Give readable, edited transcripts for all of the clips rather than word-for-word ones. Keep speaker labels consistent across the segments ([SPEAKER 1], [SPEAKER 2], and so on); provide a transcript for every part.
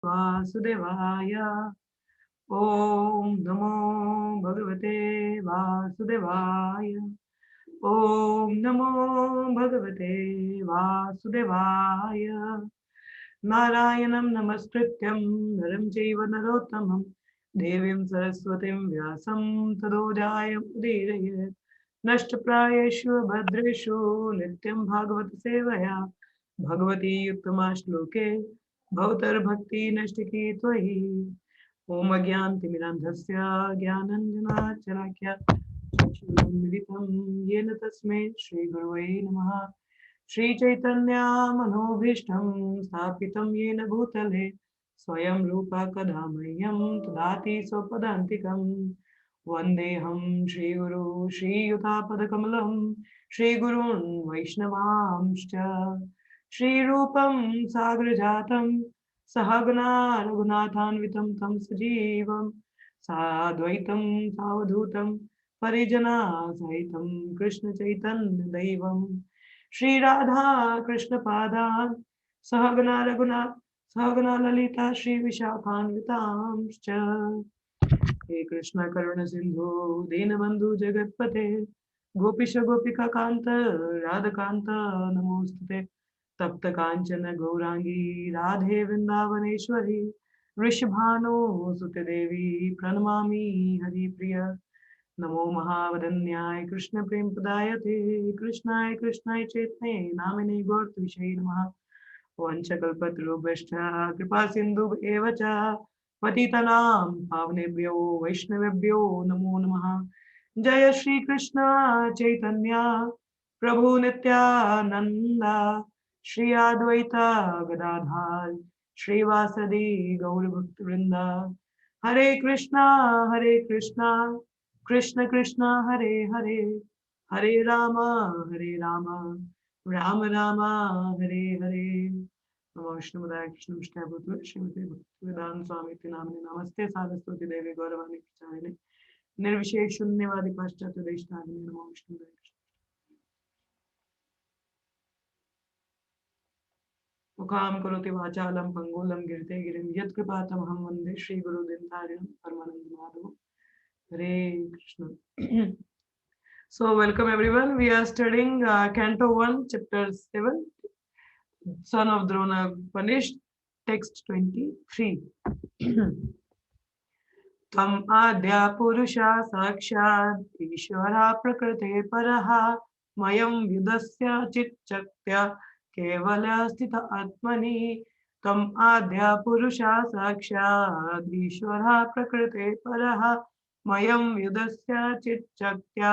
[SPEAKER 1] वासुदेवाय। ओम नमो भगवते वासुदेवाय। ओम नमो भगवते वासुदेवाय। नारायणं नमस्कृत्यं नरं चैव नरोत्तमं देवीं सरस्वतीं व्यासं ततो जयमुदीरयेत्। नष्टप्रायेषु भद्रेषु नित्यं भागवत सेवया भगवती उत्तमा श्लोके भवतर्भक्ति नष्टकी त्वयि। ओम अज्ञानतिमिरान्धस्य ज्ञानाञ्जनाशलाकया चक्षुरुन्मिलितं येन तस्मै श्रीगुरवे नमः। श्रीचैतन्यमनोभीष्टं स्थापितं येन भूतले स्वयं रूपा कदा मह्यं ददाति स्वपदान्तिकं। वन्देऽहं श्रीगुरु श्रीयुतापदकमलं श्रीगुरून् वैष्णवांश्च। श्रीरूपं सागरजातं सहगना रघुनाथान्वितं तं सजीवं साद्वैतं सावधूतं परिजनासहितं कृष्णचैतन्यदैवम् श्री राधा कृष्ण पादान् सहगना ललिता श्री विशाखान्वितांश्च। हे कृष्ण करुण सिंधु दीनबंधु जगत्पते गोपीश गोपिका कांत राधकांत नमोस्तुते। तप्त कांचन गौरांगी राधे वृंदावनेश्वरी वृषभानुसुते देवी प्रणमामि हरिप्रिय। नमो महावदन्याय कृष्ण प्रेम प्रदायते कृष्णाय कृष्णाय चेतने नामिने गौरविषये नमः। वंशकल्पतरुभ्यश्च कृपा सिन्धु एव च पतितनां पावनेभ्यो वैष्णवेभ्यो नमो नमः। जय श्री कृष्ण चैतन्य प्रभु नित्यानंद श्री अद्वैत गदाधर श्रीवासदि गौरभक्तवृंद। हरे कृष्णा कृष्ण कृष्ण हरे हरे हरे राम राम राम हरे हरे। नमो विष्णुपदाय कृष्णपृष्ठाय भूतले श्रीमते भक्तिवेदांत स्वामी नामिने नमस्ते सारस्वती देवी गौरवाणी प्रचारिणे निर्विशेष शून्यवादी पाश्चात्य देशतारिणे। नमो विष्णुपदाय कृष्ण। मुखां करोति वाचालं पंगुलं गिरते गिरिं यत्कृपातमहं वन्दे श्रीगुरुदिनतारिणं परमानन्दमाधवं। हरे Krishna. So welcome everyone. We are studying Canto 1, Chapter 7, Son of Drona Punished, Text 23. Tam adya purusha sakshat ishvara prakrite paraha mayam vidasya chitchaktya kevala sthita atmani. Tam adya purusha sakshat ishvara prakrite paraha mayam vidasya chitchaktya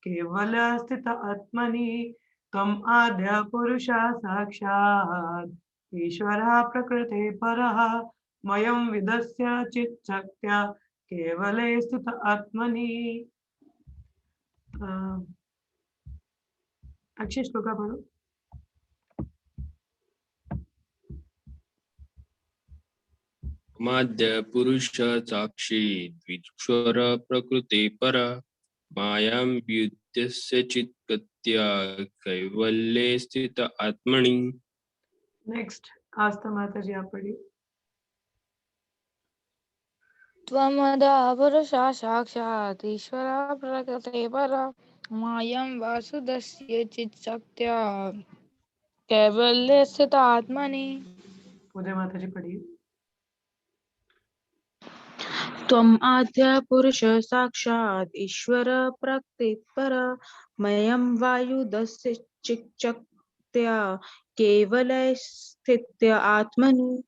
[SPEAKER 1] केवल स्थित आत्मनि। तम आद्य पुरुषा साक्षात् ईश्वरः प्रकृते परः मयं विदस्य चित्शक्त्या केवले स्थित आत्मनि। अक्षय श्लोका पढ़ो।
[SPEAKER 2] माद्य पुरुष साक्षी द्विश्वर प्रकृते पर मायां व्युत्य चित्कत्या कैवल्ये स्थित आत्मनि।
[SPEAKER 1] नेक्स्ट आस्था माता जी आप पढ़िए।
[SPEAKER 3] त्वमदा पुरुषा साक्षात् ईश्वरः प्रकृते परः मायं वासुदस्य चित्शक्त्या कैवल्ये स्थित आत्मनि।
[SPEAKER 1] पूजा माता जी पढ़िए।
[SPEAKER 4] त्वम् आद्य पुरुष साक्षात् ईश्वर प्रकृते परः मयं वायुदस्य चित्शक्त्या केवले स्थित आत्मनि।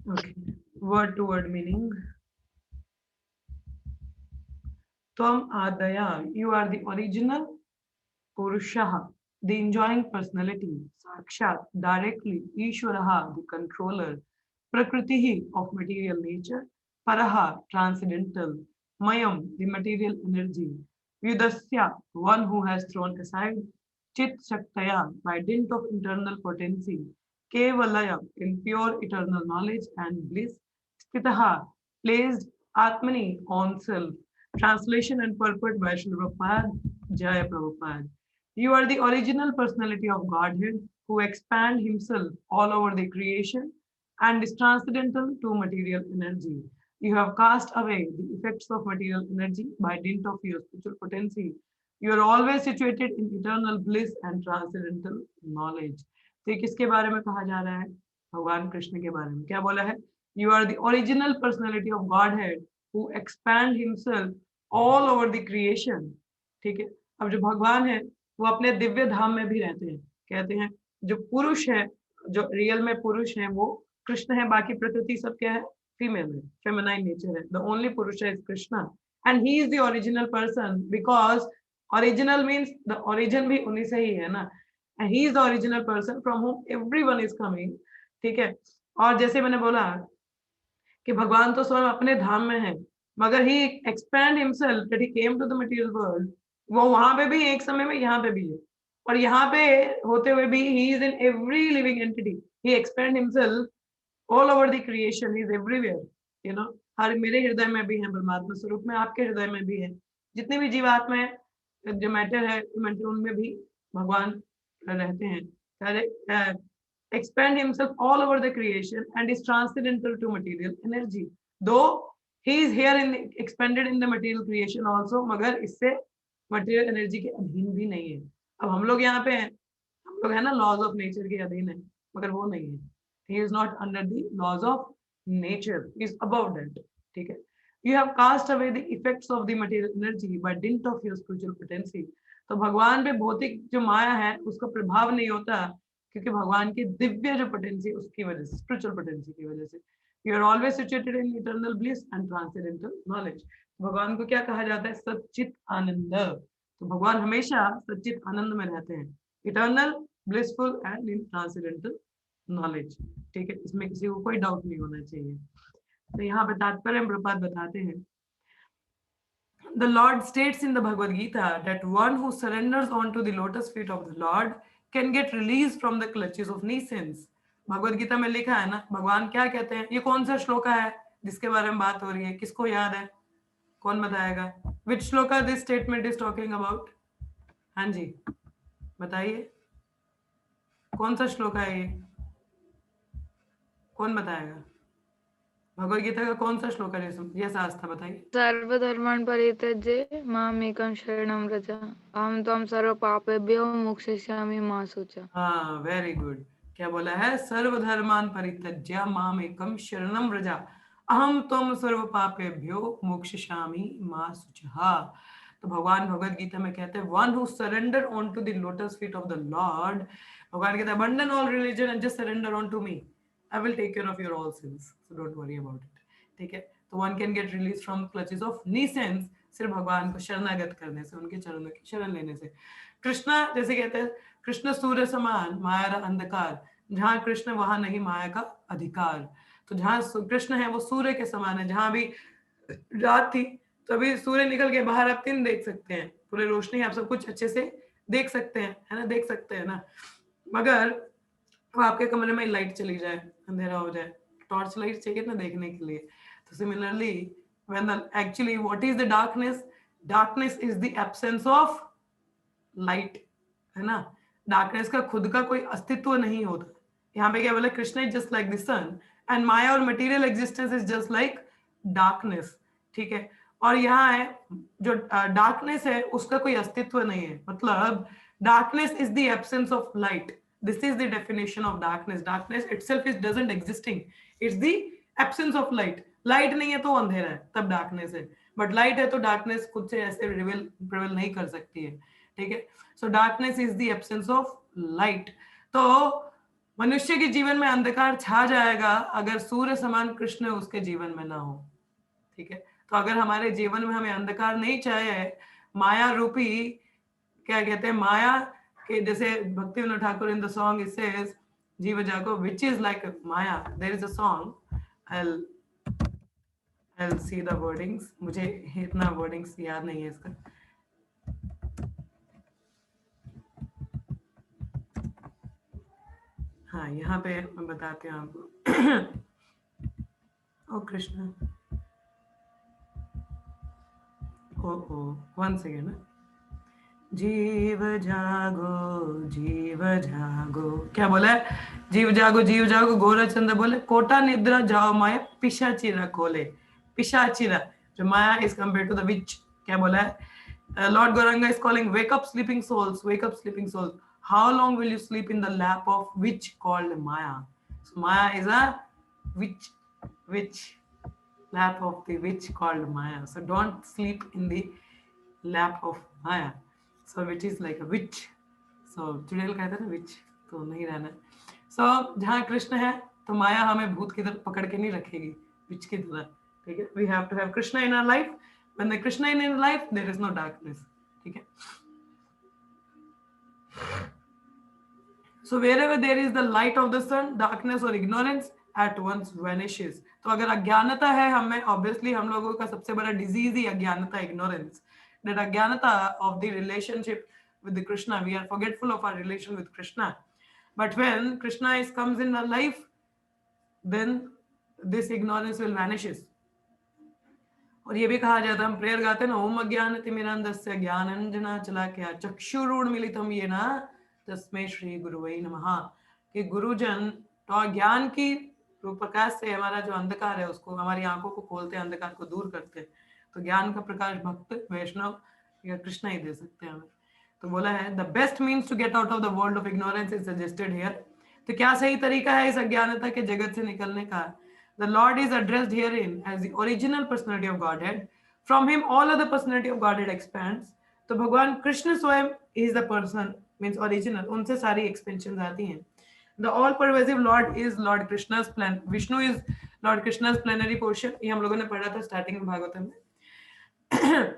[SPEAKER 1] Okay, word to word meaning. Tvam adaya, you are the original. Purushaha, the enjoying personality. Sakshat, directly. Ishwaraha, the controller. Prakritihi, of material nature. Paraha, transcendental. Mayam, the material energy. Vyudasya, one who has thrown aside. Chit Shaktaya, by dint of internal potency. Kevalaya, in pure eternal knowledge and bliss. Sthitaha, placed. Atmani, on self. Translation and purport by Srila Prabhupada, Jaya Prabhupada. You are the original personality of Godhead who expand himself all over the creation and is transcendental to material energy. You have cast away the effects of material energy by dint of your spiritual potency. You are always situated in eternal bliss and transcendental knowledge. तो ये किसके बारे में कहा जा रहा है? भगवान कृष्ण के बारे में। क्या बोला है? You are the original personality of Godhead who expand himself all over the creation. ठीक है, अब जो भगवान है वो अपने दिव्य धाम में भी रहते हैं। कहते हैं जो पुरुष है, जो रियल में पुरुष है वो कृष्ण है, बाकी प्रकृति सब क्या है? फीमेल है, फेमिनाइन नेचर है। द ओनली पुरुष is Krishna and he is the original person, because original means the origin भी उन्हीं से ही है ना, and he is the original person from home everyone is coming. ठीक है, और जैसे मैंने बोला कि भगवान तो स्वयं अपने धाम में है, मगर he expand himself that he came to the material world, वो वहां पे भी एक समय में यहाँ पे भी है, और यहाँ पे होते हुए भी he is in every living entity, he expand himself all over the creation, he is everywhere, you know. हर मेरे हृदय में भी है परमात्मा स्वरूप में, आपके हृदय में भी है, जितने भी जीवात्मा है, जो मैटर है मैटर, उनमें भी भगवान रहते हैं। Expand himself all over the creation and is transcendental to material energy. Though he is here in expanded in the material creation also, मगर इससे material energy के अधीन भी नहीं है। अब हम लोग यहाँ पे हैं, हम लोग है ना laws of nature के अधीन है, मगर वो नहीं है। He is not under the laws of nature, he is above that. ठीक है, you have cast away the effects of the material energy by dint of your spiritual potency. तो भगवान पे भौतिक जो माया है उसका प्रभाव नहीं होता, क्योंकि भगवान की दिव्य जो पोटेंसी उसकी वजह से, स्पिरिचुअल पोटेंसी की वजह से। You are always situated in eternal bliss and transcendental knowledge. भगवान को क्या कहा जाता है? सच्चित आनंद। तो भगवान हमेशा सच्चित आनंद में रहते हैं, eternal, blissful and in transcendental knowledge. ठीक है, इसमें किसी को कोई डाउट नहीं होना चाहिए। तो यहाँ पे तात्पर्य प्रपात बताते हैं, The Lord states in the Bhagavad Gita that one who surrenders onto the lotus feet of the Lord can get released from the clutches of nescience. Bhagavad Gita में लिखा है ना, भगवान क्या कहते हैं? ये कौन सा श्लोका है जिसके बारे में बात हो रही है? किसको याद है? कौन बताएगा? Which shloka this statement is talking about? हाँ जी, बताइए, कौन सा श्लोका है ये? कौन बताएगा? भगवद गीता का कौन सा श्लोक है? ये आस्था बताइए।
[SPEAKER 3] सर्वधर्मान् परित्यज्य मामेकं शरणं व्रज अहं त्वां सर्वपापेभ्यो मोक्षयिष्यामि मा शुचः।
[SPEAKER 1] हाँ, वेरी गुड। क्या बोला है? सर्वधर्मान् परित्यज्य मामेकं शरणं व्रज अहं त्वं सर्वपापेभ्यो मोक्षयिष्यामि मा शुचः। तो भगवान भगवद गीता में कहते हैं, one who surrender on to the lotus feet of the Lord, भगवान कहते हैं, abandon all religion and just surrender on to me. I will take care of your all sins, so don't worry about it. ठीक है, तो one can get released from clutches of nescience सिर्फ भगवान को शरणागत करने से, उनके चरणों की शरण लेने से। कृष्णा जैसे कहते हैं, कृष्ण सूर्य समान माया अंधकार, जहाँ कृष्ण वहां नहीं माया का अधिकार। तो जहाँ कृष्ण है वो सूर्य के समान है, जहाँ भी रात थी तो अभी सूर्य निकल के बाहर आप दिन देख सकते हैं, पूरे रोशनी, आप सब कुछ अच्छे से देख सकते हैं, है ना, देख सकते हैं ना। मगर तो आपके कमरे में लाइट चली जाए, अंधेरा हो जाए, टॉर्च लाइट चाहिए ना देखने के लिए। तो similarly when the actually what is the darkness? Darkness is the absence of light, है ना। डार्कनेस का खुद का कोई अस्तित्व नहीं होता। यहाँ पे क्या बोला? Krishna is just like the sun and maya और material existence is just like darkness. ठीक है, और यहाँ है जो डार्कनेस है उसका कोई अस्तित्व नहीं है, मतलब darkness is the absence of light. This is the definition of darkness. Darkness itself is doesn't existing. It's the absence of light. Light नहीं है तो अंधेरा है, तब darkness है. But light है तो darkness खुद से ऐसे prevail नहीं कर सकती है. ठीक है? So darkness is the absence of light. तो मनुष्य के जीवन में अंधकार छा जाएगा अगर सूर्य समान कृष्ण उसके जीवन में ना हो. ठीक है? तो अगर हमारे जीवन में हमें अंधकार नहीं चाहिए, माया रूपी, क्या कहते हैं, माया के जैसे Bhakti Vinod Thakur in the song it says Jiv Jago which is like maya. There is a song, I'll see the wordings. मुझे इतना वर्डिंग्स याद नहीं है इसका. हाँ, यहाँ पे मैं बताती हूँ आपको. ओ कृष्ण, ओ वन सेकेंड. जीव जागो, जीव जागो, क्या बोला है? जीव जागो गोरचंद्र बोले कोटा निद्रा जाओ माया पिशाचिरा खोले। पिशाचिरा जो maya is compare to the witch, क्या बोला है lord Gauranga is calling wake up sleeping souls, wake up sleeping souls, how long will you sleep in the lap of witch called maya. So maya is a witch lap of the witch called Maya. So don't sleep in the lap of Maya. So which is like a witch. So चुड़ैल कहते हैं ना witch, तो नहीं रहना। So जहाँ कृष्ण है तो माया हमें भूत की तरह पकड़ के नहीं रखेगी, witch की तरह, ठीक है। We have to have Krishna in our life. When the Krishna in our life, there is no darkness, ठीक है। So wherever there is the light of the sun, darkness or ignorance at once vanishes. तो अगर अज्ञानता है हमें, obviously हम लोगों का सबसे बड़ा disease ही अज्ञानता, ignorance. That अज्ञानता of the relationship with the Krishna, we are forgetful of our relation with Krishna. But when Krishna comes in our life, then this ignorance will vanishes. और ये भी कहा जाता है, हम प्रेयर गाते हैं ना, ओम अज्ञानतिमिरन्धस्य ज्ञानांजना शलाकया चक्षुरुन्मीलितं येन तस्मै श्री गुरुवे नमः। कि गुरुजन तो ज्ञान की रूप प्रकाश से हमारा जो अंधकार है उसको, हमारी आंखों को खोलते हैं, अंधकार को दूर करते हैं। तो ज्ञान का प्रकाश भक्त वैष्णव या कृष्ण ही दे सकते हैं हमें। तो बोला है the best means to get out of the world of ignorance is suggested here. तो क्या सही तरीका है इस अज्ञानता के जगत से निकलने का? The Lord is addressed herein as the original personality of Godhead. From him all other personality of Godhead expands. तो भगवान कृष्ण स्वयं is the person, means original, उनसे सारी expansions आती हैं। The all pervasive Lord is Lord Krishna's plan. Vishnu is Lord Krishna's plenary portion. ये हम लोगों ने पढ़ा था starting में भागवतम में।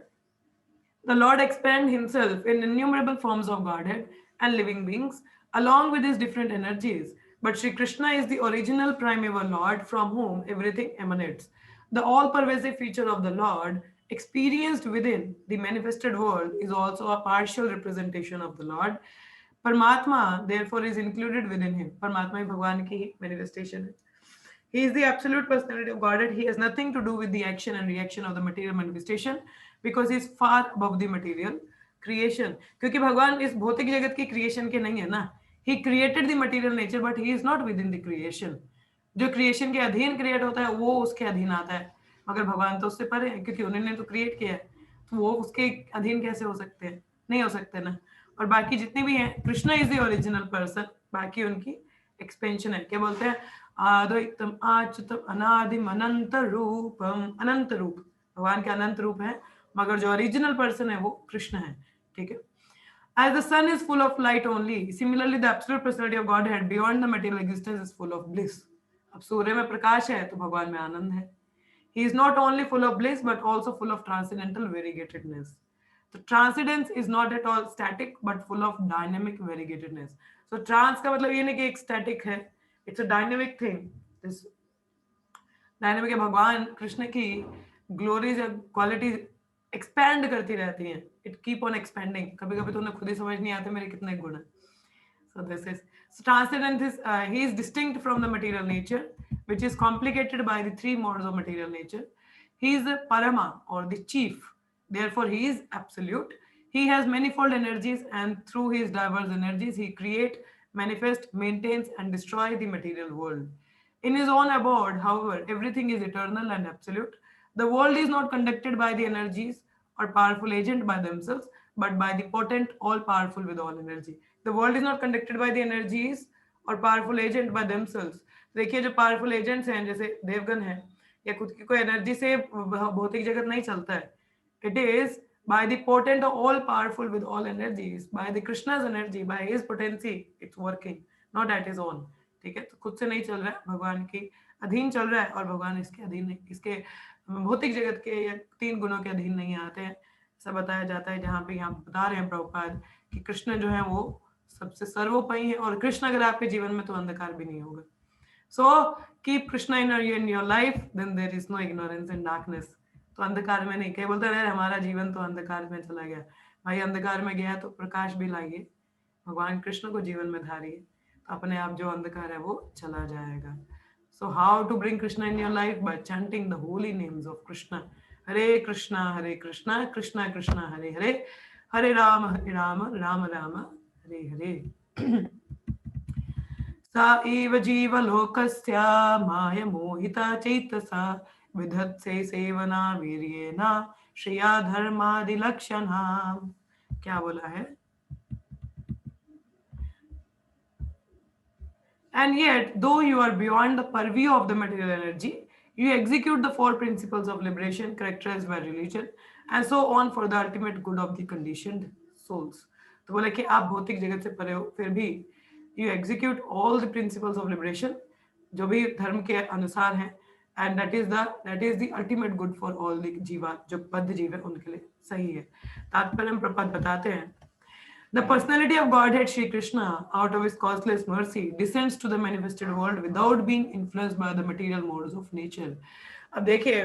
[SPEAKER 1] The Lord expands himself in innumerable forms of Godhead and living beings along with his different energies. But Sri Krishna is the original primeval Lord from whom everything emanates. The all-pervasive feature of the Lord experienced within the manifested world is also a partial representation of the Lord. Paramatma therefore is included within him. Paramatma भगवान की manifestation है. He is the absolute personality of Godhead. He has nothing to do with the action and reaction of the material manifestation because he is far above the material creation. क्योंकि भगवान इस भौतिक जगत की creation के नहीं है ना. He created the material nature, but he is not within the creation. जो creation के अधीन create होता है वो उसके अधीन आता है, मगर भगवान तो उससे परे है क्योंकि उन्होंने तो create किया है, तो वो उसके अधीन कैसे हो सकते हैं? नहीं हो सकते ना। और बाकी जितने भी हैं, Krishna is the original person, बाकी उनकी एक्सपेंशन है। क्या बोलते हैं? अद्वैतम आच्युतम अनादिम अनंत रूपम। अनंत रूप भगवान के अनंत रूप है, मगर जो ओरिजिनल पर्सन है वो कृष्ण है, ठीक है। As the sun is full of light only, similarly the absolute personality of Godhead beyond the material existence is full of bliss. अब सूर्य में प्रकाश है तो भगवान में आनंद है। He is not only full of bliss but also full of transcendental variegatedness. So transcendence is not at all static but full of dynamic variegatedness. So trans का मतलब ये नहीं कि एक static है, it's a dynamic thing. This dynamic है, भगवान कृष्ण की ग्लोरीज या क्वालिटीज एक्सपैंड करती रहती हैं, इट कीप ऑन एक्सपेंडिंग। कभी कभी तो उन्हें खुद ही समझ नहीं आते मेरे कितने गुण हैं। So this is so transcendent is he is distinct from the material nature, which is complicated by the three modes of material nature. He is the Parama or the chief. Therefore, he is absolute. He has manifold energies, and through his diverse energies, he creates, manifests, maintains, and destroys the material world. In his own abode, however, everything is eternal and absolute. The world is not conducted by the energies or powerful agent by themselves, but by the potent, all-powerful with all energy. The world is not conducted by the energies or powerful agent by themselves. देखिए जो powerful agents हैं जैसे देवगन है या खुद की कोई energy से भौतिक जगत नहीं चलता है. It is by the potent, all-powerful with all energies, by the Krishna's energy, by his potency, it's working, not at his own. ठीक है, तो खुद से नहीं चल रहा है, भगवान की अधीन चल रहा है और भगवान इसके अधीन नहीं, इसके भौतिक जगत के या तीन गुणों के अधीन नहीं आते हैं. ऐसा बताया जाता है जहाँ पे यहाँ बता रहे हैं प्रभुपाद कि कृष्ण जो है वो सबसे सर्वोपरि है और कृष्ण अगर आपके जीवन में तो अंधकार भी नहीं होगा. So keep Krishna in your life, then there is no ignorance and darkness. तो अंधकार में नहीं, क्या बोलते हैं हमारा जीवन तो अंधकार में चला गया. भाई अंधकार में गया तो प्रकाश भी लाइए, भगवान कृष्ण को जीवन में धारिए, तो अपने आप जो अंधकार है वो चला जाएगा. So how to bring Krishna in your life? By chanting the holy names of Krishna. Hare Krishna, Krishna Krishna, Hare Hare, Hare Rama, Rama Rama, Hare Hare. सा एव जीवलोकस्य माया मोहिता चेतसा विधत्से सेवना वीर्येण श्रिया धर्मादिलक्षणा। क्या बोला है? And yet, though you are beyond the purview of the material energy, you execute the four principles of liberation characterized by religion and so on for the ultimate good of the conditioned souls. तो बोले कि आप भौतिक जगत से परे हो, फिर भी you execute all the principles of liberation जो भी धर्म के अनुसार हैं, and that is the ultimate good for all the जीवा, जो बद्ध जीव है उनके लिए सही है। तात्पर्य में प्रपद बताते हैं, the personality of Godhead Shri Krishna, out of his causeless mercy, descends to the manifested world without being influenced by the material modes of nature. अब देखिए,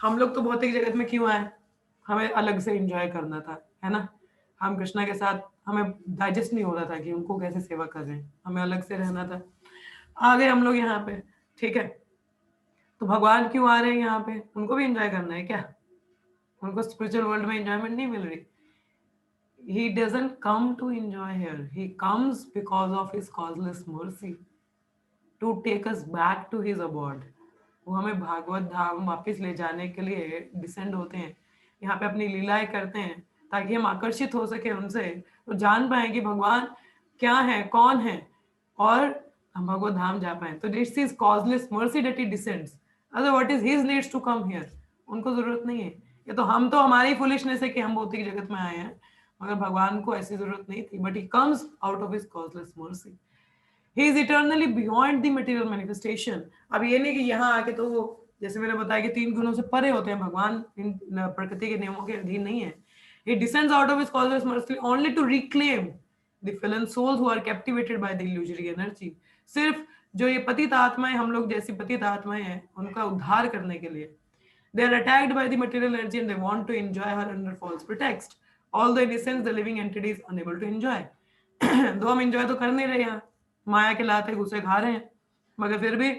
[SPEAKER 1] हम लोग तो भौतिक जगत में क्यों आए? हमें अलग से एंजॉय करना था, है ना? हम कृष्णा के साथ, हमें डाइजेस्ट नहीं हो रहा था कि उनको कैसे सेवा कर रहे हैं, हमें अलग से रहना था। आ गए हम लोग यहाँ पे, ठीक है? तो भगवान क्यों आ रहे हैं यहाँ पे? उनको भी एंजॉय करना है क्या? उनको स्पिरिचुअल वर्ल्ड में एंजॉयमेंट नहीं मिल रही? He doesn't come to enjoy here. He comes because of his causeless mercy to take us back to his abode. वो हमें भागवत धाम वापस ले जाने के लिए डिसेंड होते हैं, यहाँ पे अपनी लीलाएं करते हैं ताकि हम आकर्षित हो सके उनसे, तो जान पाए कि भगवान क्या है, कौन है, और हम भगवत धाम जा पाए। तो this is causeless mercy that he descends. Other what is his needs to come here? उनको जरूरत नहीं है। ये तो हम तो हमारी फुलिशनेस है कि हम भौतिक जगत में आए हैं, मगर भगवान को ऐसी जरूरत नहीं थी, but he comes out of his causeless mercy. He is eternally beyond the material manifestation. अब ये नहीं कि यहाँ आके तो वो, जैसे मैंने बताया कि 3 गुणों से परे होते हैं भगवान, इन प्रकृति के नियमों के अधीन नहीं है। He descends out of his causeless mercy only to reclaim the fallen souls who are captivated by the illusory energy. सिर्फ जो ये पतित आत्माएं, हम लोग जैसी पतित आत्माएं हैं, उनका उद्धार करने के लिए। They are attacked by the material energy and they want to enjoy her under false pretext. Although in essence the living entity is unable to enjoy. दो हम enjoy तो कर नहीं रहे हैं, माया के लाते घुसे खा रहे हैं, मगर फिर भी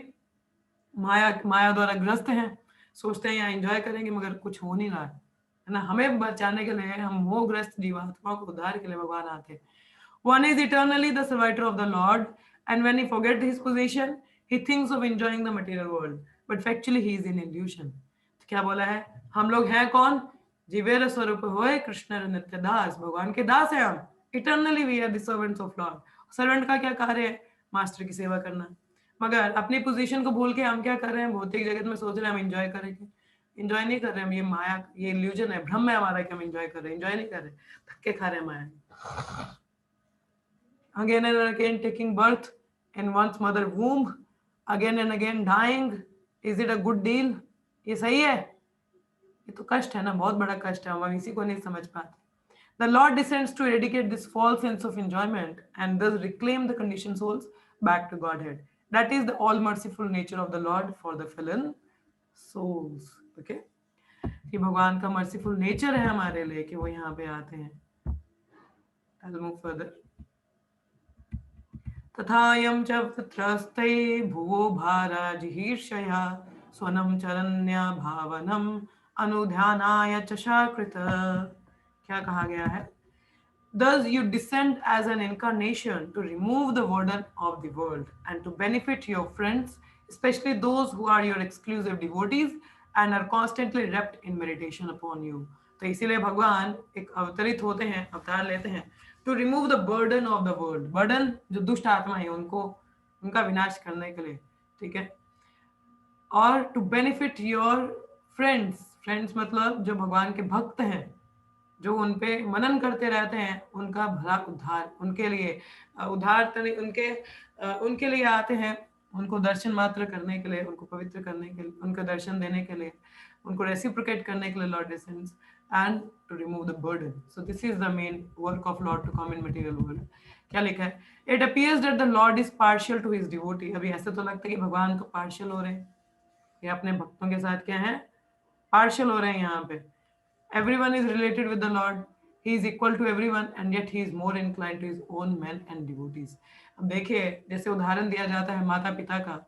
[SPEAKER 1] माया द्वारा ग्रस्त हैं, सोचते हैं यहाँ एंजॉय करेंगे, मगर कुछ हो नहीं रहा है ना। हमें बचाने के लिए, हम मोहग्रस्त जीवात्माओं को उद्धार के लिए भगवान आते हैं। One is eternally the servitor of the Lord, and when he forgets his position, he thinks of enjoying the material world, but factually he is in illusion. तो क्या बोला है? हम लोग हैं कौन? जीवेर स्वरूप होए कृष्ण नित्य दास, भगवान के दास हैं हम। Eternally we are the servants of Lord. Servant का क्या कार्य है? मास्टर की सेवा करना। मगर अपनी पोजीशन को भूल के हम क्या कर रहे हैं? भौतिक जगत में सोच रहे हैं हम एंजॉय करेंगे। एंजॉय नहीं कर रहे हम, ये माया, ये इल्यूजन है, भ्रम है हमारा कि हम एंजॉय कर रहे हैं। एंजॉय नहीं कर रहे, धक्के खा रहे हैं माया। Again and again taking birth in one's mother womb, again and again dying, is it a good deal? ये सही है? ये तो कष्ट है ना, बहुत बड़ा कष्ट है, हम इसी को नहीं समझ पाते। The Lord descends to eradicate this false sense of enjoyment and thus reclaim the conditioned souls back to Godhead. That is the all-merciful nature of the Lord for the fallen souls. Okay? कि भगवान का merciful nature है हमारे लिए कि वो यहाँ पे आते हैं। I'll move further. तथायं च तत्रस्ते भुवो भाराजिहीर्षया स्वनं चरण्या भावनम अनुध्यानाय चशाकृत। क्या कहा गया है? Thus you descend as an incarnation to remove the burden of the world and to benefit your friends, especially those who are your exclusive devotees and are constantly wrapped in meditation upon you. तो इसीलिए भगवान एक अवतरित होते हैं, अवतार लेते हैं, to remove the burden of the world. burden जो दुष्ट आत्मा है उनको, उनका विनाश करने के लिए, ठीक है? और to benefit your friends. friends मतलब जो भगवान के भक्त हैं, जो उन पे मनन करते रहते हैं, उनका भला उद्धार, उनके लिए उद्धार उनके लिए आते हैं, उनको दर्शन मात्र करने के लिए, उनको पवित्र करने के लिए, उनको दर्शन देने के लिए, उनको रेसिप्रोकेट करने के लिए Lord descends and to remove the burden. So this is the main work of Lord to come in material world. क्या लिखा है? It appears that the Lord is partial to his devotee. अभी ऐसे तो लगता है कि भगवान तो partial हो रहे हैं, ये अपने भक्तों के साथ क्या है? Partial हो रहे हैं यहाँ पे। Everyone is related with the Lord. He is equal to everyone and yet he is more inclined to his own men and devotees. अब देखिए, जैसे उदाहरण दिया जाता है माता पिता का,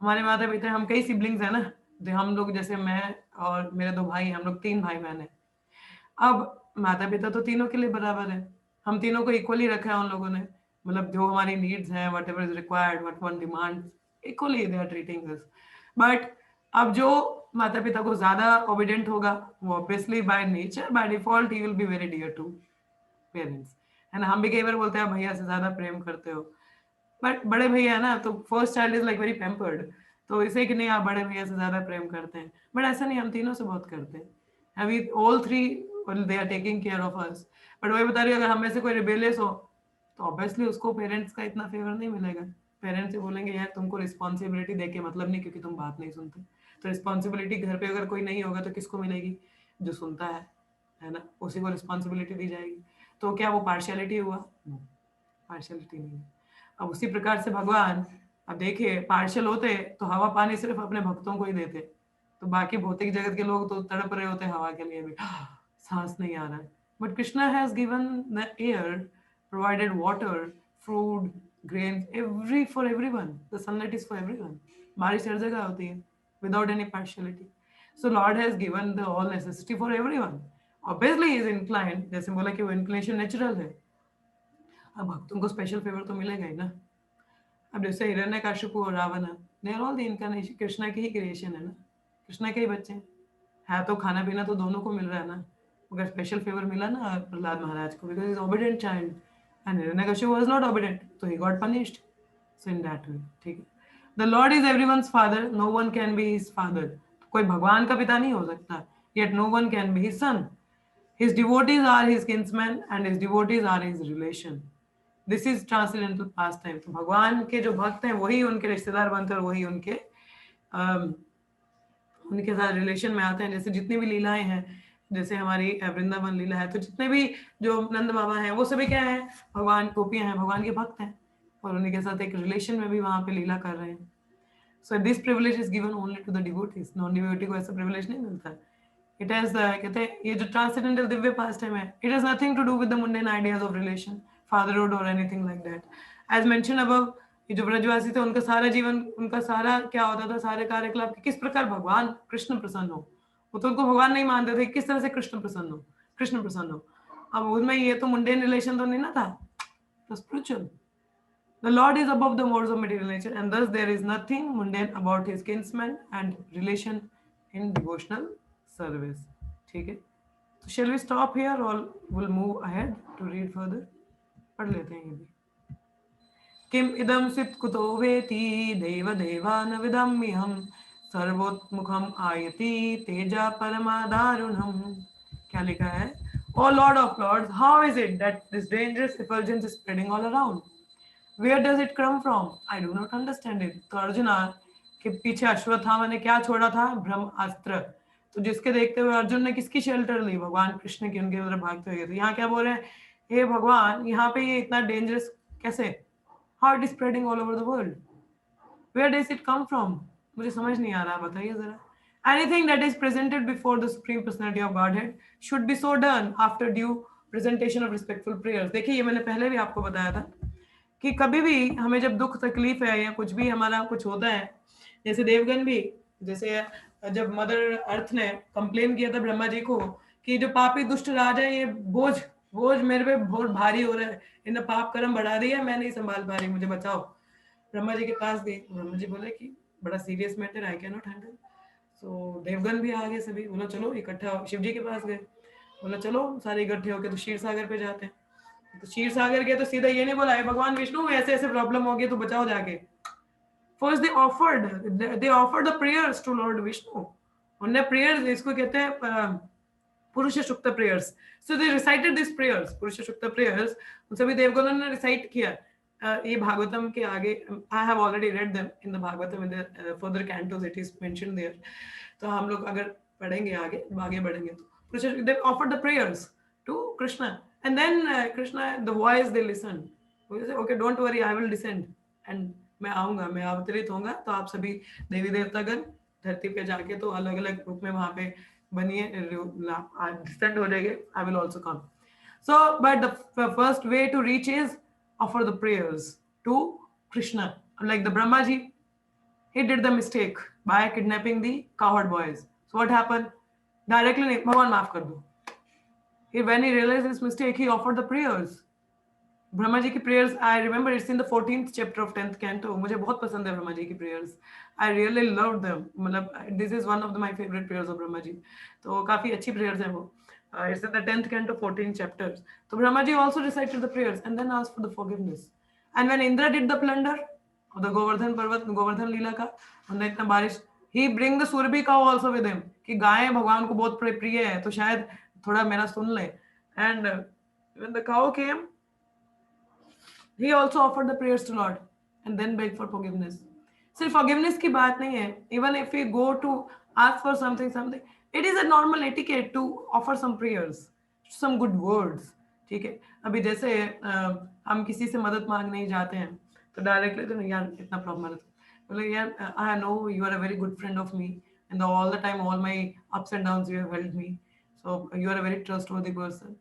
[SPEAKER 1] हमारे माता पिता, हम कई सिबलिंग्स हैं ना, जो हम लोग, जैसे मैं और मेरे 2 भाई, हम लोग 3 भाई बहन हैं। अब माता पिता तो तीनों के लिए बराबर है, हम तीनों को इक्वली रखा है उन लोगों ने, मतलब जो हमारी नीड्स हैं, whatever is required, what one demand, equally they are treating us. But अब जो माता पिता को ज्यादा ओबिडेंट होगा, वो obviously by nature, by default he will be very dear to parents. है ना, हम भी कई बार बोलते हैं भैया से ज्यादा प्रेम करते हो, बट बड़े भैया है ना, तो first child is like very pampered, तो इसे कि नहीं आप बड़े भैया से ज्यादा प्रेम करते हैं, बट ऐसा नहीं, हम तीनों से बहुत करते हैं. We all three they are taking care of us. But वही बता रही हूँ, अगर हम में से कोई रिबेलियस हो तो ऑब्वियसली उसको पेरेंट्स का इतना फेवर नहीं मिलेगा. पेरेंट्स से बोलेंगे यार तुमको रिस्पॉन्सिबिलिटी देके मतलब नहीं, क्योंकि तुम बात नहीं सुनते. तो रिस्पॉन्सिबिलिटी घर पे अगर कोई नहीं होगा तो किसको मिलेगी? जो सुनता है ना, उसी को रिस्पॉन्सिबिलिटी दी जाएगी. तो क्या वो पार्शियलिटी हुआ? पार्शियलिटी नहीं. अब उसी प्रकार से भगवान, अब देखिए पार्शियल होते तो हवा पानी सिर्फ अपने भक्तों को ही देते, तो बाकी भौतिक जगत के लोग तो तड़प रहे होते हवा के लिए भी, सांस नहीं आ रहा है. But Krishna has given the air, provided water, food, grains, for everyone. The sunlight is for everyone. बारिश हर जगह होती है without any partiality. So Lord has given the all necessity for everyone. Obviously he is inclined, जैसे बोला कि वो inclination natural है. अब भक्तों को स्पेशल फेवर तो मिलेगा ही ना. अब जैसे हिरण्यकशिपु और Ravan, they are all the incarnation, Krishna की ही क्रिएशन है ना, कृष्णा के ही बच्चे हैं. तो खाना पीना तो दोनों को मिल रहा है ना, मगर स्पेशल फेवर मिला ना प्रहलाद महाराज को, because he is obedient child. And Hiranyakashipu was not obedient, so he got punished. So in that way, ठीक है. The Lord is everyone's father, no one can be his father. कोई भगवान का पिता नहीं हो सकता, yet no one can be his son. His devotees are his kinsmen and his devotees are his relation. This is transcendental pastime. तो भगवान के जो भक्त हैं वही उनके रिश्तेदार बनते हैं और वही उनके उनके साथ रिलेशन में आते हैं. जैसे जितनी भी लीलाएं हैं, जैसे हमारी वृंदावन लीला है, तो जितने भी जो नंद बाबा हैं वो सभी क्या है, भगवान गोपियां हैं, भगवान के भक्त हैं, और उनके साथ एक रिलेशन में भी वहां पे लीला कर रहे हैं. So this privilege is given only to the devotees. Non devotee को ऐसा प्रिविलेज नहीं मिलता. इट हैज कहते हैं ये जो ट्रांसेंडेंटल दिव्य पास टाइम है, it has nothing to do with the mundane ideas of relation, fatherhood और anything like that. As mention above, ये जो ब्रजवासी थे उनका सारा जीवन, उनका सारा क्या होता था, सारे कार्यकलाप किस प्रकार भगवान कृष्ण प्रसन्न हो. वो तो उनको भगवान नहीं मानते थे, किस तरह से कृष्ण प्रसन्न हो, कृष्ण प्रसन्न हो. अब उनमें ये तो मुंडेन रिलेशन तो नहीं ना था, तो spiritual. The Lord is above the modes of material nature, and thus there is nothing mundane about his kinsmen and relation in devotional service. ठीक है, तो shall we stop here or we'll move ahead to read further? पढ़ लेते हैं ये भी. किम इदम सित कुतो वेति देव देवान विदम्यहम सर्वोत्मुखम आयति तेजा परमादारुणम. क्या लिखा है? O Lord of Lords, how is it that this dangerous effulgence is spreading all around? Where does it come from? I do not understand it. तो अर्जुना के पीछे अश्वत्थामा ने क्या छोड़ा था? ब्रह्मास्त्र. तो जिसके देखते हुए अर्जुन ने किसकी शेल्टर ली? भगवान कृष्ण की. उनके उधर भागते हुए. तो यहाँ क्या बोल रहे हैं? हे भगवान, यहाँ पे ये इतना डेंजरस कैसे? How it is spreading all over the world? Where does it come from? मुझे समझ नहीं आ रहा, बताइए जरा. Anything that is presented before the Supreme Personality of Godhead should be so done after due presentation of respectful prayers. देखिए, ये मैंने पहले भी आपको बताया था कि कभी भी हमें जब दुख तकलीफ है या कुछ भी हमारा कुछ होता है, जैसे देवगन भी, जैसे जब मदर अर्थ ने कंप्लेन किया था ब्रह्मा जी को कि जो पापी दुष्ट राजा है, ये बोझ बोझ मेरे पे बहुत भारी हो रहा है, इन्हें पाप कर्म बढ़ा दिया, मैं नहीं संभाल पा रही, मुझे बचाओ. ब्रह्मा जी के पास गई. ब्रह्मा जी बोले कि बड़ा serious matter, I can not handle. So देवगन भी आ गए सभी. बोला चलो इकट्ठा, शिव जी के पास गए. बोला चलो सारे इकट्ठे होके तो क्षीर सागर पे जाते हैं. तो क्षीर सागर गए तो सीधा ये नहीं बोला भगवान विष्णु ऐसे ऐसे प्रॉब्लम हो गई तो बचाओ जाके. First they offered the prayers to lord Vishnu. उन्होंने प्रेयर्स, इसको कहते हैं Purusha Sukta prayers. So they recited this prayers, Purusha Sukta prayers, उन सभी देवगणों ने रिसाइट किया. ये भागवतम के आगे, I have already read them in the Bhagavatam, in the further cantos it is mentioned there. तो हम लोग अगर पढ़ेंगे आगे बढ़ेंगे तो पुरुष, they offered the prayers to Krishna, and then Krishna, the voice they listened. They say, okay, don't worry, I will descend, and मैं आऊंगा, मैं अवतरित होऊंगा, तो आप सभी देवी देवतागण धरती पे जाके तो अलग अलग रूप में वहां पे बनिए, डिसेंड हो जाएंगे. I will also come. So, but the first way to reach is offer the prayers to Krishna. Like the Brahma ji, he did the mistake by kidnapping the cowherd boys. So what happened? Directly नहीं, भगवान माफ कर दो. When he realized his mistake, he offered the prayers. Brahma ji की prayers, I remember it's in the 14th chapter of 10th canto. मुझे बहुत पसंद है ब्रह्मा जी की prayers. I really loved them. मतलब this is one of my favorite prayers of Brahma ji. तो काफी अच्छी prayers हैं वो. It's in the 10th canto, 14 chapters. तो Brahma ji also recited the prayers and then asked for the forgiveness. And when Indra did the plunder of the Govardhan पर्वत, Govardhan लीला का, उन्हें इतना बारिश, he bring the Surabhi cow also with him. कि गायें भगवान को बहुत प्रिय है, तो शायद थोड़ा मेरा सुन ले. And when the cow came, he also offered the prayers to Lord and then begged for forgiveness. सिर्फ forgiveness की बात नहीं है. Even if we go to ask for something, it is a normal etiquette to offer some prayers, some good words. ठीक है. अभी जैसे हम किसी से मदद मांगने जाते हैं, तो डायरेक्टली तो नहीं यार इतना प्रॉब्लम मदद. बोले यार I know you are a very good friend of me, and all the time, all my ups and downs you have helped me. So you are a very trustworthy person.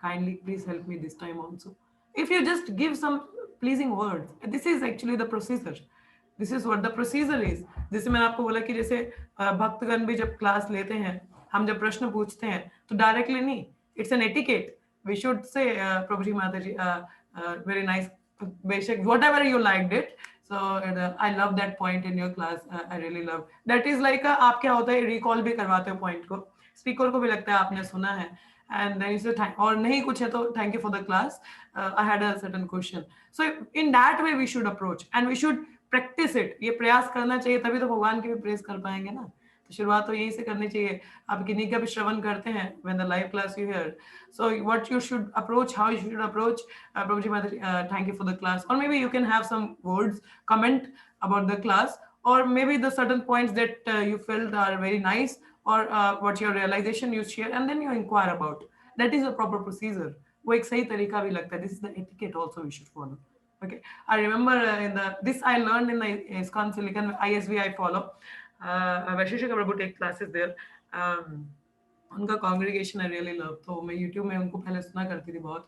[SPEAKER 1] Kindly please help me this time also. If you just give some pleasing words, this is actually the procedure. This is what the procedure is. जैसे मैंने आपको बोला कि जैसे भक्तगण भी जब class लेते हैं, हम जब प्रश्न पूछते हैं, तो डायरेक्टली नहीं, it's an etiquette. We should say prabhu ji mata ji very nice, बेशक whatever you liked it. So I love that point in your class. I really love. That is like आप क्या होता है रिकॉल भी करवाते हो पॉइंट को, स्पीकर को भी लगता है आपने सुना है. And then you say thank, और नहीं कुछ है तो thank you for the class. I had a certain question. So in that way we should approach and we should practice it. ये प्रयास करना चाहिए, तभी तो भगवान की भी प्रेस कर पाएंगे ना. तो शुरुआत तो यही से करनी चाहिए. आप किन्हीं का भी श्रवण करते हैं, when the live class you hear, so what you should approach, how you should approach, Prabhuji Mataji, thank you for the class, or maybe you can have some words, comment about the class, or maybe the certain points that you felt are very nice, or what your realization you share, and then you inquire about. That is a proper procedure. वो एक सही तरीका भी लगता है. This is the etiquette also we should follow. Okay, I remember this I learned in the ISKCON Silicon ISV I follow. Vaisheshika Prabhu take classes there. उनका congregation I really love. तो मैं YouTube में उनको पहले सुना करती थी बहुत.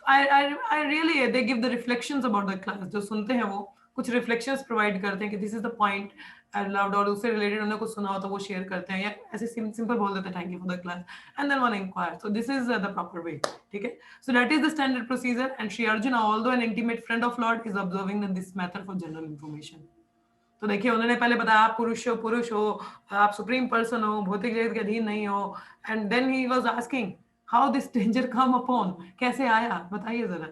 [SPEAKER 1] I really they give the reflections about the class. जो सुनते हैं वो कुछ reflections provide करते हैं कि this is the point I loved, और उससे related उन्होंने कुछ सुना हो तो वो share करते हैं, या ऐसे simple बोल देते हैं thank you for the class, and then one inquire. So this is the proper way. ठीक है. So that is the standard procedure, and Shri Arjuna, although an intimate friend of Lord, is observing this method for general information. तो देखिए उन्होंने पहले बताया आप पुरुष हो, आप सुप्रीम पर्सन हो, भौतिक जगत के अधीन नहीं हो, and then he was asking how this danger come upon, कैसे आया बताइए जरा.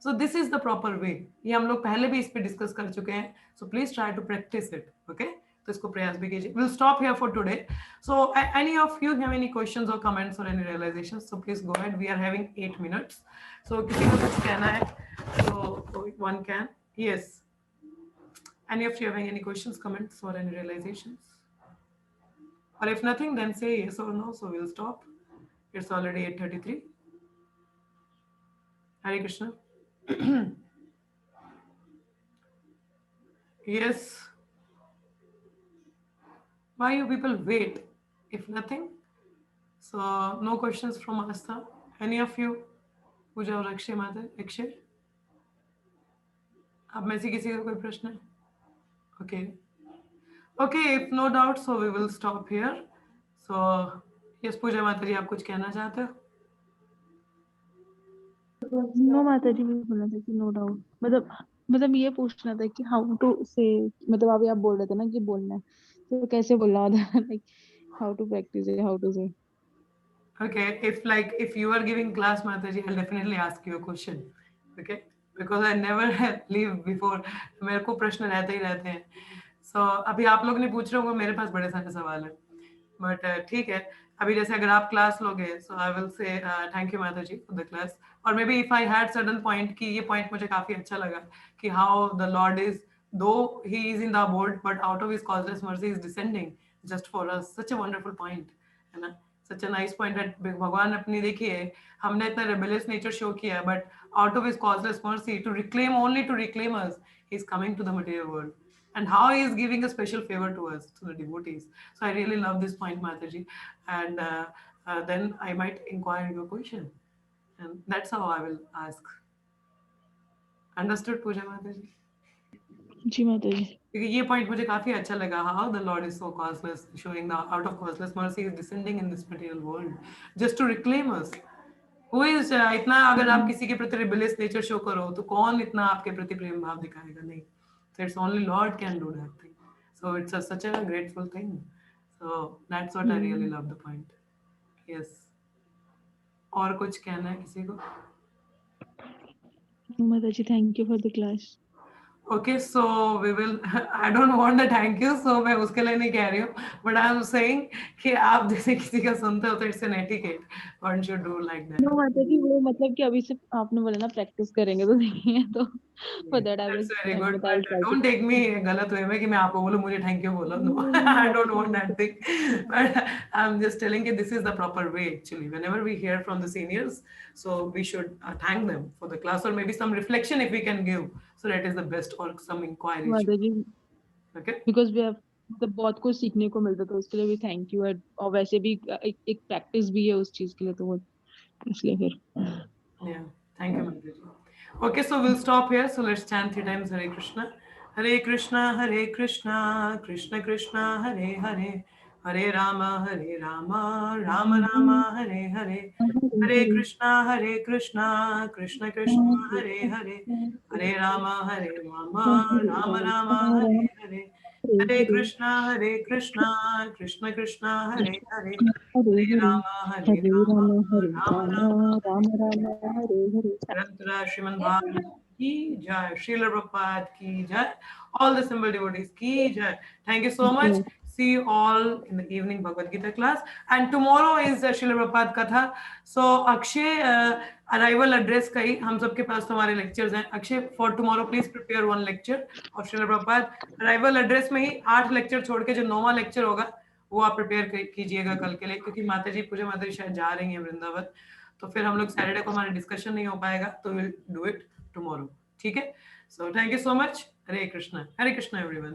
[SPEAKER 1] So this is the proper way. ये हम लोग पहले भी इस पे डिस्कस कर चुके हैं. So please try to practice it. Okay, तो इसको प्रयास भी कीजिए. Will stop here for today. So any of you have any questions और कमेंट्स और any realisations, so please go ahead. We are having 8 minutes. सो किसी को कुछ कहना है तो one can. Yes, any of you having any questions, comments, or any realizations? Or if nothing, then say yes or no. So we'll stop. It's already 8:33. Hare Krishna. Yes. Why you people wait? If nothing, so no questions from Asta. Any of you? Pooja और अक्षय माता, अक्षय, आप में से किसी का कोई प्रश्न है? Okay. Okay, if no doubt, so we will stop here. So, yes, Pooja Mataji, आप कुछ कहना चाहते हो?
[SPEAKER 4] नो माता जी, मैं बोलना था कि नो डाउट, मतलब ये पूछना था कि हाउ टू से, मतलब अभी आप बोल रहे थे ना कि बोलना है, तो कैसे बोलना होता है, like how to practice it, how to say.
[SPEAKER 1] Okay, if you are giving class, Mataji, I'll definitely ask you a question. Okay, because I never leave before. मेरे को प्रश्न रहते ही रहते हैं. So अभी आप लोग ने पूछ रहे होंगे, मेरे पास बड़े सारे सवाल हैं. But ठीक है, अभी जैसे अगर आप क्लास लोगे, so I will say thank you Mataji for the class. Or maybe if I had certain point कि ये point मुझे काफी अच्छा लगा कि how the Lord is, though he is in the abode, but out of his causeless mercy is descending just for us. Such a wonderful point, है ना? Such a nice point that भगवान अपनी देखिए, हमने इतना rebellious nature show किया, but out of his causeless mercy to reclaim us, he is coming to the material world. And how he is giving a special favor to us, to the devotees. So I really love this point, Mataji. And then I might inquire your question. And that's how I will ask. Understood, Pooja Mataji?
[SPEAKER 4] जी माता जी.
[SPEAKER 1] क्योंकि ये point मुझे काफी अच्छा लगा. How the Lord is so causeless, showing the out of causeless mercy is descending in this material world just to reclaim us. Who is इतना अगर आप किसी के प्रति rebellious nature show करो तो कौन इतना आपके प्रति प्रेम भाव दिखाएगा? नहीं. So it's only Lord can do that thing. So it's such a grateful thing. So that's what I really love the point. Yes. और कुछ कहना है किसी को?
[SPEAKER 4] Mataji, thank you for the class.
[SPEAKER 1] Okay, so we will. I don't want the thank you, so मैं उसके लिए नहीं कह रही हूँ. But I am saying कि आप जैसे किसी का सुनते हो तो it's an etiquette. One should do like that.
[SPEAKER 4] No, Mataji, वो मतलब कि अभी से आपने बोला ना practice करेंगे तो देखेंगे तो for that I
[SPEAKER 1] That's
[SPEAKER 4] was
[SPEAKER 1] very good.
[SPEAKER 4] but I will
[SPEAKER 1] But
[SPEAKER 4] try to.
[SPEAKER 1] don't take me गलत way में कि मैं आपको बोलूँ मुझे thank you बोलो. No, I don't want that thing. But I'm just telling you this is the proper way actually. Whenever we hear from the seniors, so we should thank them for the class or maybe some reflection if we can give. So that is the best or some inquiry.
[SPEAKER 4] Mataji,
[SPEAKER 1] Okay.
[SPEAKER 4] because we have तो बहुत कुछ सीखने को मिलता है तो उसके लिए भी थैंक यू और वैसे भी एक प्रैक्टिस भी है उस चीज के लिए तो वो इसलिए फिर
[SPEAKER 1] Yeah, thank you, Mandirji. Okay, so we'll stop here. So let's chant 3 times Hare Krishna. Hare Krishna, Hare Krishna, Krishna Krishna, Hare Hare. Hare Rama, Hare Rama, Rama Rama, Hare Hare. Hare Krishna, Krishna Krishna, Hare Hare. Hare Rama, Rama Rama, Hare Hare. Hare Krishna, Krishna Krishna, Hare Hare. Hare Rama,
[SPEAKER 4] Hare Ram Hare
[SPEAKER 1] Rama
[SPEAKER 4] Ram
[SPEAKER 1] Rama.
[SPEAKER 4] Ram Ram Hare Hare
[SPEAKER 1] Grantara Srimad Bhagavatam ki jai, Srila Prabhupada ki jai, all the symbol devotees ki jai. Thank you so much. See you all in the evening Bhagavad Gita class. And tomorrow is Srila Prabhupada Katha. So Akshay, arrival address का ही हम सबके पास तुम्हारे lectures हैं. Akshay, for tomorrow please prepare one lecture of Srila Prabhupada. Arrival address में ही 8 lecture छोड़ के जो 9वां lecture होगा वो आप prepare कीजिएगा कल के लिए क्योंकि माताजी पूजा माताजी शायद जा रही हैं वृंदावन. तो फिर हम लोग सैटरडे को हमारा डिस्कशन नहीं हो पाएगा तो विल डू इट टुमारो. ठीक है. So thank you so much. Hare Krishna everyone.